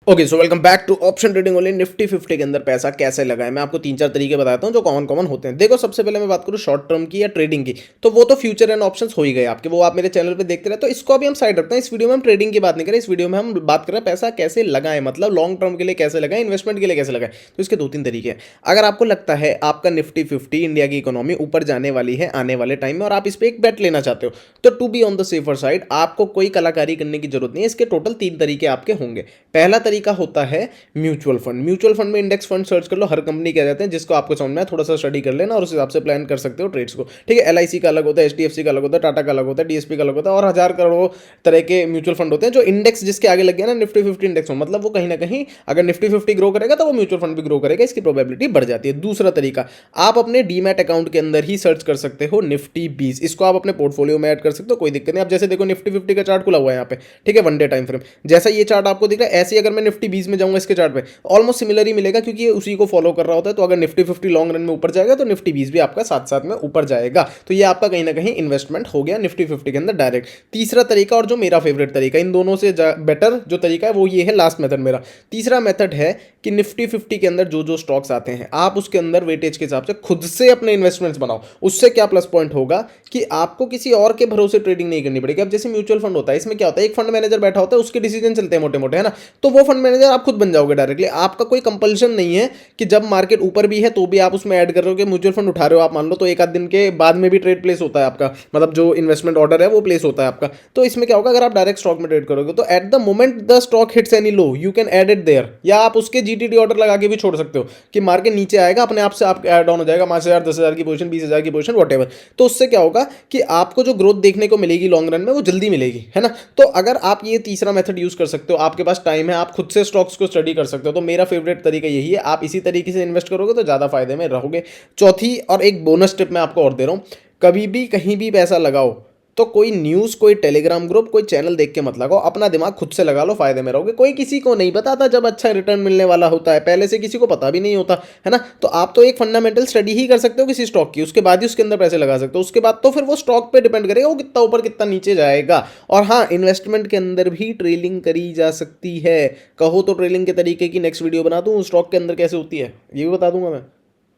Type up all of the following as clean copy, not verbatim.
Okay so welcome back to option trading only. Nifty 50 के अंदर पैसा कैसे लगाएं, मैं आपको तीन चार तरीके बताता हूं जो कॉमन कॉमन होते हैं। देखो, सबसे पहले मैं बात करूं शॉर्ट टर्म की या ट्रेडिंग की, तो वो तो फ्यूचर एंड ऑप्शंस हो ही गए आपके, वो आप मेरे चैनल पे देखते रहे, तो इसको अभी हम साइड रखते हैं। इस वीडियो में हम ट्रेडिंग की बात नहीं करें, इस वीडियो में हम बात करें पैसा कैसे लगाएं, मतलब लॉन्ग टर्म के लिए कैसे लगाएं, इन्वेस्टमेंट के लिए कैसे लगाएं। तो इसके दो तीन तरीके हैं। अगर आपको लगता है आपका निफ्टी 50 इंडिया की इकोनॉमी ऊपर जाने वाली है आने वाले टाइम में और आप इस पर एक बेट लेना चाहते हो, तो to be on the safer side आपको कोई कलाकारी करने की जरूरत नहीं है। इसके टोटल तीन तरीके आपके होंगे। पहला तरीका होता है म्यूचुअल फंड। म्यूचुअल फंड में इंडेक्स फंड सर्च कर लो, हर कंपनी क्या जाते हैं, जिसको आपको समझ में है थोड़ा सा स्टडी कर लेना और उस हिसाब से प्लान कर सकते हो ट्रेड्स को। ठीक है, एलआईसी का अलग होता है, एचडीएफसी का अलग होता है, टाटा का अलग होता है, डीएसपी का अलग होता है, और हजार करोड़ तरह के म्यूचुअल फंड होते हैं जो इंडेक्स जिसके आगे लग गया ना निफ्टी 50 इंडेक्स में, मतलब वो कहीं ना कहीं अगर निफ्टी 50 ग्रो करेगा तो वो म्यूचुअल फंड भी ग्रो करेगा, इसकी प्रोबेबिलिटी बढ़ जाती है। दूसरा तरीका, आप अपने डीमैट अकाउंट के अंदर ही सर्च कर सकते हो निफ्टी 20। इसको आप अपने पोर्टफोलियो में ऐड कर सकते हो, कोई दिक्कत नहीं। आप जैसे देखो निफ्टी 50 का चार्ट खुला हुआ है यहाँ पे, ठीक है, वन डे टाइम फ्रेम, जैसा ये चार्ट आपको दिख रहा है, ऐसे ही अगर मैं निफ्टी 20 में जाऊंगा इसके चार्ट पे, ऑलमोस्ट सिमिलर ही मिलेगा क्योंकि ये उसी को फॉलो कर रहा होता है। तो अगर निफ्टी 50 लॉन्ग रन में ऊपर जाएगा तो निफ्टी 20 भी आपका साथ साथ में ऊपर जाएगा। तो ये आपका कहीं ना कहीं इन्वेस्टमेंट हो गया निफ्टी 50 के अंदर डायरेक्ट। तीसरा तरीका, और जो मेरा फेवरेट तरीका, इन दोनों से बेटर जो तरीका है वो ये है, लास्ट मेथड मेरा। तीसरा मेथड है कि निफ्टी 50 के अंदर जो जो स्टॉक्स आते हैं आप उसके अंदर वेटेज के हिसाब से खुद से अपने इन्वेस्टमेंट्स बनाओ। उससे क्या प्लस पॉइंट होगा कि आपको किसी और के भरोसे ट्रेडिंग नहीं करनी पड़ेगी। अब जैसे म्यूचुअल फंड होता है, इसमें क्या होता है, एक फंड मैनेजर बैठा होता है, उसके डिसीजन चलते हैं मोटे मोटे, है ना। तो वो फंड मैनेजर आप खुद बन जाओगे डायरेक्टली। आपका कोई कंपल्शन नहीं है कि जब मार्केट ऊपर भी है तो भी आप उसमें ऐड कर रहे हो कि म्यूचुअल फंड उठा रहे हो आप, मान लो, तो एक आध दिन के बाद में भी ट्रेड प्लेस होता है आपका, मतलब जो इन्वेस्टमेंट ऑर्डर है वो प्लेस होता है आपका। तो इसमें क्या होगा, अगर आप डायरेक्ट स्टॉक में ट्रेड करोगे तो at the moment the stock hits any low you can add it there, या आप उसके जीटीडी ऑर्डर लगा के भी छोड़ सकते हो कि मार्केट नीचे आएगा अपने आप से आप ऐड ऑन हो जाएगा, 5,000 10,000 की पोजीशन, 20,000 की पोजीशन, वॉट एवर। तो उससे क्या होगा कि आपको जो ग्रोथ देखने को मिलेगी लॉन्ग रन में वो जल्दी मिलेगी, है ना। तो अगर आप ये तीसरा मेथड यूज कर सकते हो, आपके पास टाइम है, आप खुद से स्टॉक्स को स्टडी कर सकते हो, तो मेरा फेवरेट तरीका यही है। आप इसी तरीके से इन्वेस्ट करोगे तो ज़्यादा फायदे में रहोगे। चौथी और एक बोनस टिप मैं आपको और दे रहा हूँ, कभी भी कहीं भी पैसा लगाओ तो कोई न्यूज़, कोई टेलीग्राम ग्रुप, कोई चैनल देख के मत लगाओ, अपना दिमाग खुद से लगा लो, फायदे में रहोगे। कोई किसी को नहीं बताता जब अच्छा रिटर्न मिलने वाला होता है, पहले से किसी को पता भी नहीं होता, है ना। तो आप तो एक फंडामेंटल स्टडी ही कर सकते हो किसी स्टॉक की, उसके बाद ही उसके अंदर पैसे लगा सकते हो। उसके बाद तो फिर वो स्टॉक पे डिपेंड करेगा वो कितना ऊपर कितना नीचे जाएगा। और हाँ, इन्वेस्टमेंट के अंदर भी ट्रेलिंग करी जा सकती है। कहो तो ट्रेलिंग के तरीके की नेक्स्ट वीडियो बना दूँ, स्टॉक के अंदर कैसे होती है ये भी बता दूंगा मैं।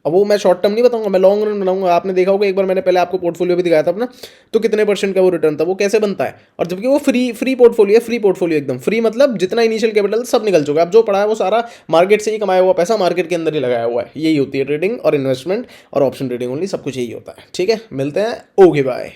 अब वो मैं शॉर्ट टर्म नहीं बताऊंगा, मैं लॉन्ग रन बनाऊंगा। आपने देखा होगा एक बार मैंने पहले आपको पोर्टफोलियो भी दिखाया था अपना, तो कितने परसेंट का वो रिटर्न था, वो कैसे बनता है। और जबकि वो फ्री फ्री पोर्टफोलियो है, फ्री पोर्टफोलियो एकदम फ्री, मतलब जितना इनिशियल कैपिटल सब निकल चुका है। अब जो पड़ा है वो सारा मार्केट से ही कमाया हुआ पैसा मार्केट के अंदर ही लगाया हुआ है। यही होती है ट्रेडिंग और इन्वेस्टमेंट, और ऑप्शन ट्रेडिंग ओनली, सब कुछ यही होता है। ठीक है, मिलते हैं, ओके बाय।